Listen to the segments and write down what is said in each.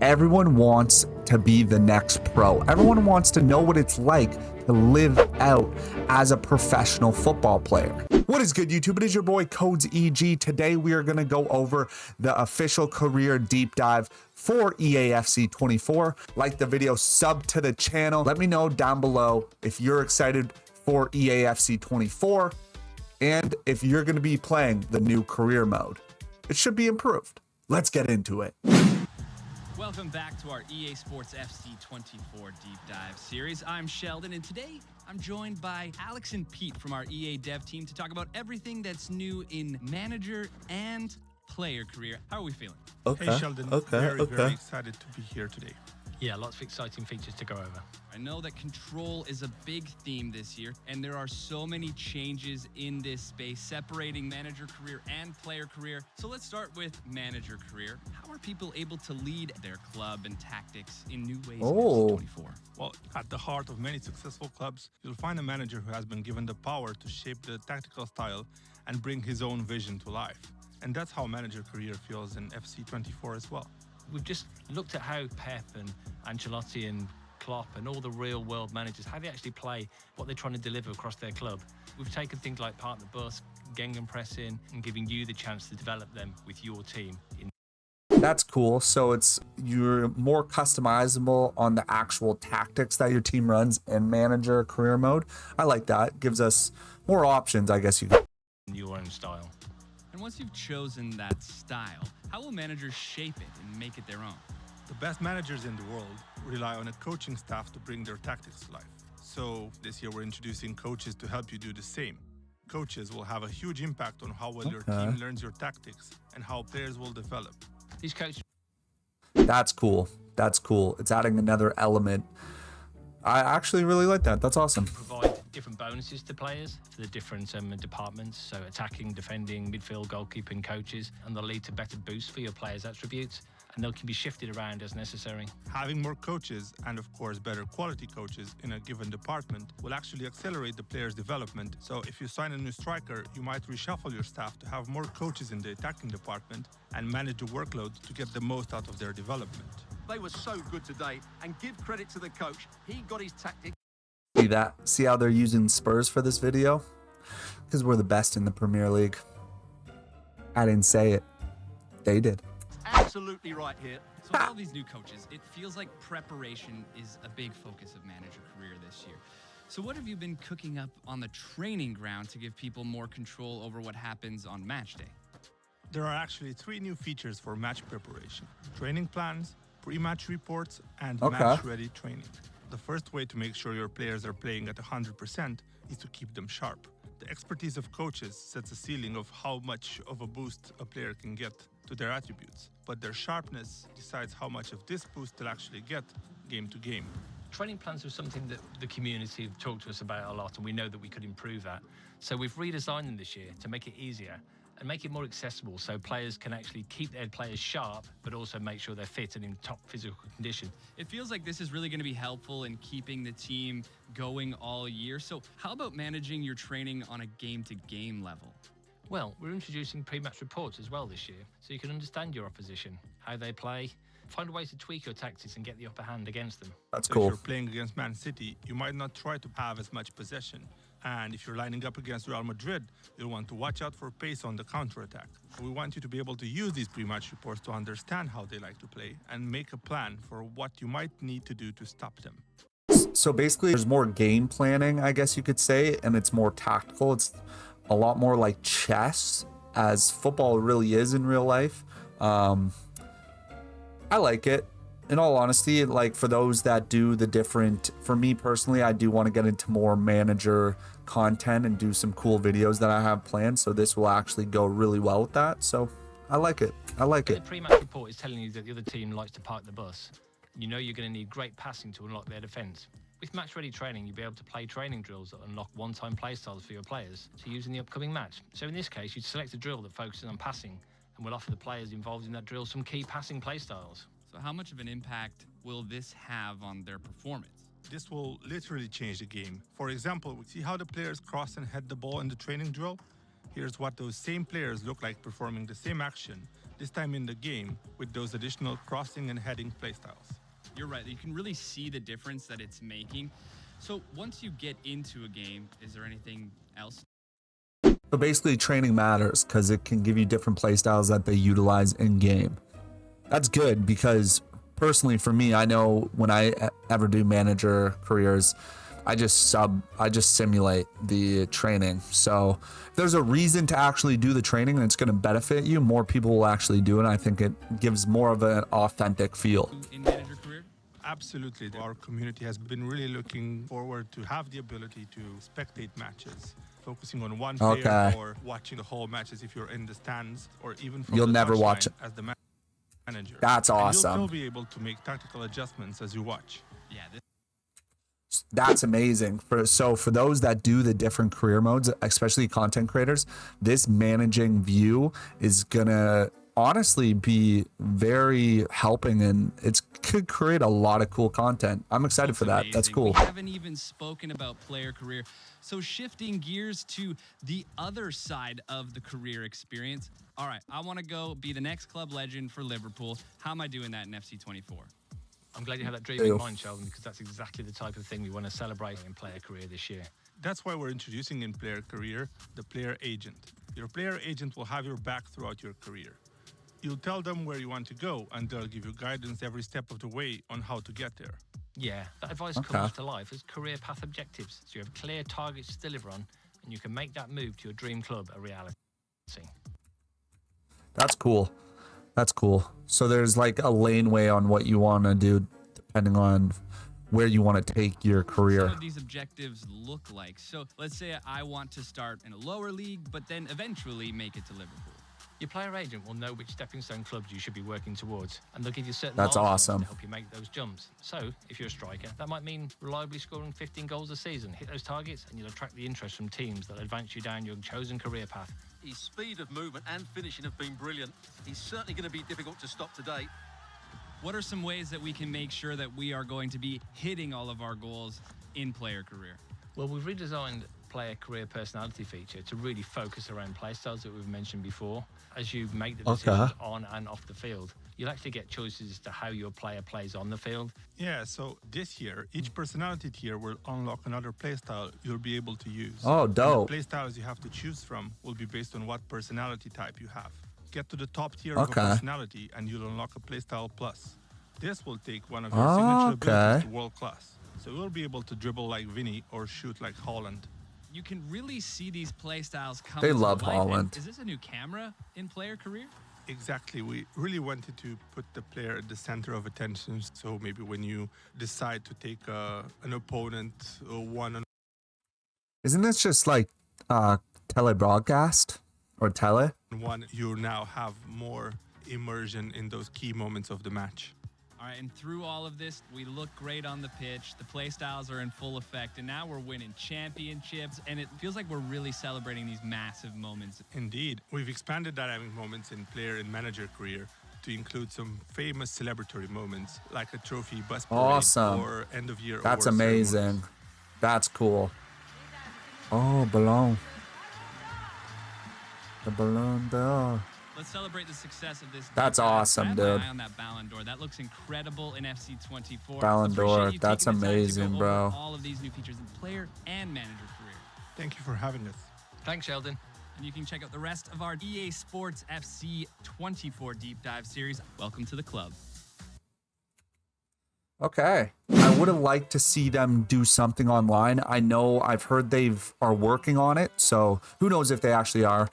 everyone wants to be the next pro. Everyone wants to know what it's like to live out as a professional football player. What is good, YouTube? It is your boy Codes EG. Today we are going to go over the official career deep dive for EAFC 24. Like the video, sub to the channel. Let me know down below if you're excited for EAFC 24 and if you're going to be playing the new career mode. It should be improved. Let's get into it. Welcome back to our EA Sports FC 24 Deep Dive series. I'm Sheldon, and today I'm joined by Alex and Pete from our EA Dev team to talk about everything that's new in manager and player career. How are we feeling? Hey Sheldon, very excited to be here today. Yeah, lots of exciting features to go over. I know that control is a big theme this year, and there are so many changes in this space, separating manager career and player career. So let's start with manager career. How are people able to lead their club and tactics in new ways in FC 24? Well, at the heart of many successful clubs, you'll find a manager who has been given the power to shape the tactical style and bring his own vision to life. And that's how manager career feels in FC 24 as well. We've just looked at how Pep and Ancelotti and Klopp and all the real world managers, how they actually play, what they're trying to deliver across their club. We've taken things like park the bus, gegenpressing, and giving you the chance to develop them with your team. That's cool. So you're more customizable on the actual tactics that your team runs in manager career mode. I like that. Gives us more options, I guess you could. Your own style. And once you've chosen that style, how will managers shape it and make it their own? The best managers in the world rely on a coaching staff to bring their tactics to life. So this year we're introducing coaches to help you do the same. Coaches will have a huge impact on how well your team learns your tactics and how players will develop. These coaches... That's cool. That's cool. It's adding another element. I actually really like that. That's awesome. Provide different bonuses to players for the different departments, so attacking, defending, midfield, goalkeeping coaches, and they'll lead to better boosts for your players' attributes, and they can be shifted around as necessary. Having more coaches, and of course better quality coaches in a given department, will actually accelerate the player's development. So if you sign a new striker, you might reshuffle your staff to have more coaches in the attacking department and manage the workload to get the most out of their development. They were so good today, and give credit to the coach. He got his tactics. See that? See how they're using Spurs for this video? Because we're the best in the Premier League. I didn't say it. They did. Absolutely right here. So with all these new coaches, it feels like preparation is a big focus of manager career this year. So what have you been cooking up on the training ground to give people more control over what happens on match day? There are actually 3 new features for match preparation: training plans, pre-match reports, and match-ready training. The first way to make sure your players are playing at 100% is to keep them sharp. The expertise of coaches sets a ceiling of how much of a boost a player can get to their attributes, but their sharpness decides how much of this boost they'll actually get game to game. Training plans are something that the community have talked to us about a lot, and we know that we could improve that. So we've redesigned them this year to make it easier and make it more accessible, so players can actually keep their players sharp, but also make sure they're fit and in top physical condition. It feels like this is really going to be helpful in keeping the team going all year. So how about managing your training on a game-to-game level? Well, we're introducing pre-match reports as well this year, so you can understand your opposition, how they play, find ways to tweak your tactics and get the upper hand against them. That's So cool. if you're playing against Man City, you might not try to have as much possession. And if you're lining up against Real Madrid, you'll want to watch out for pace on the counter-attack. We want you to be able to use these pre-match reports to understand how they like to play and make a plan for what you might need to do to stop them. So basically, there's more game planning, I guess you could say, and it's more tactical. It's a lot more like chess, as football really is in real life. I like it. In all honesty, like for those that do the different, for me personally, I do want to get into more manager content and do some cool videos that I have planned. So this will actually go really well with that. So I like it. I like The it. pre-match report is telling you that the other team likes to park the bus. You know you're going to need great passing to unlock their defence. With match-ready training, you'll be able to play training drills that unlock one-time play styles for your players to use in the upcoming match. So in this case, you'd select a drill that focuses on passing and will offer the players involved in that drill some key passing play styles. So how much of an impact will this have on their performance? This will literally change the game. For example, we see how the players cross and head the ball in the training drill. Here's what those same players look like performing the same action this time in the game with those additional crossing and heading playstyles. You're right. You can really see the difference that it's making. So once you get into a game, is there anything else? So basically training matters because it can give you different play styles that they utilize in game. That's good because personally for me, I know when I ever do manager careers, I just simulate the training. So if there's a reason to actually do the training and it's going to benefit you, more people will actually do it. And I think it gives more of an authentic feel. In manager career? Absolutely. Our community has been really looking forward to have the ability to spectate matches, focusing on one player or watching the whole matches if you're in the stands or even from You'll the never watch it as the manager. That's awesome. And you'll still be able to make tactical adjustments as you watch. Yeah. That's amazing. For those that do the different career modes, especially content creators, this managing view is gonna honestly be very helping, and it could create a lot of cool content. I'm excited for that. Amazing. That's cool. We haven't even spoken about player career. So shifting gears to the other side of the career experience. All right, I want to go be the next club legend for Liverpool. How am I doing that in FC 24? I'm glad you had that dream in mind, Sheldon, because that's exactly the type of thing we want to celebrate in player career this year. That's why we're introducing in player career the player agent. Your player agent will have your back throughout your career. You'll tell them where you want to go, and they'll give you guidance every step of the way on how to get there. Yeah, that advice comes to life as career path objectives, so you have clear targets to deliver on, and you can make that move to your dream club a reality. That's cool. That's cool. So there's like a laneway on what you want to do depending on where you want to take your career. What do these objectives look like? So let's say I want to start in a lower league, but then eventually make it to Liverpool. Your player agent will know which stepping stone clubs you should be working towards, and they'll give you certain That's milestones awesome. to help you make those jumps. So, if you're a striker, that might mean reliably scoring 15 goals a season. Hit those targets, and you'll attract the interest from teams that advance you down your chosen career path. His speed of movement and finishing have been brilliant. He's certainly going to be difficult to stop today. What are some ways that we can make sure that we are going to be hitting all of our goals in player career? Well, we've redesigned player career personality feature to really focus around play styles that we've mentioned before. As you make the decisions on and off the field, you'll actually get choices as to how your player plays on the field. Yeah, so this year, each personality tier will unlock another playstyle you'll be able to use. Oh, dope. And the playstyles you have to choose from will be based on what personality type you have. Get to the top tier of a personality and you'll unlock a playstyle plus. This will take one of your signature abilities to world class. So you'll be able to dribble like Vinny or shoot like Haaland. You can really see these play styles come They to love life. Haaland. Is this a new camera in player career? Exactly. We really wanted to put the player at the center of attention. So maybe when you decide to take an opponent one on Isn't this just like telebroadcast or tele? one, you now have more immersion in those key moments of the match. All right, and through all of this, we look great on the pitch. The play styles are in full effect, and now we're winning championships, and it feels like we're really celebrating these massive moments. Indeed. We've expanded dynamic moments in player and manager career to include some famous celebratory moments, like a trophy bus parade or end-of-year That's awards amazing. ceremonies. That's cool. Oh, balloon. The balloon d'or. Let's celebrate the success of this. That's awesome, dude. I have dude. my eye on that Ballon d'Or. That looks incredible in FC 24. Ballon d'Or, Appreciate you that's taking the time to amazing, go bro. over all of these new features in player and manager career. Thank you for having us. Thanks, Sheldon. And you can check out the rest of our EA Sports FC 24 deep dive series. Welcome to the club. Okay. I would have liked to see them do something online. I know I've heard are working on it, so who knows if they actually are.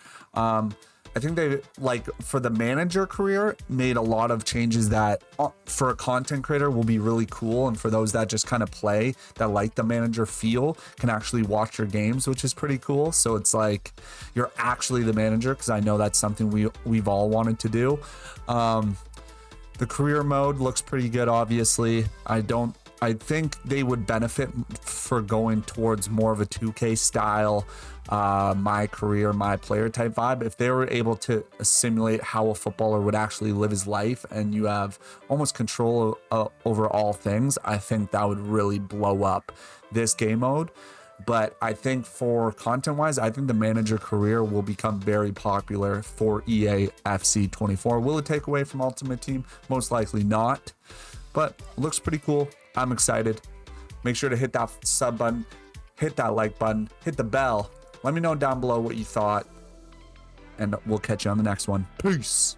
I think they, like, for the manager career, made a lot of changes that for a content creator will be really cool, and for those that just kind of play, that like the manager feel, can actually watch your games, which is pretty cool. So it's like you're actually the manager, because I know that's something we've all wanted to do. The career mode looks pretty good, obviously. I think they would benefit for going towards more of a 2K style, my career, my player type vibe. If they were able to simulate how a footballer would actually live his life and you have almost control over all things, I think that would really blow up this game mode. But I think for content-wise, I think the manager career will become very popular for EA FC 24. Will it take away from Ultimate Team? Most likely not. But looks pretty cool. I'm excited. Make sure to hit that sub button, hit that like button, hit the bell. Let me know down below what you thought, and we'll catch you on the next one. Peace.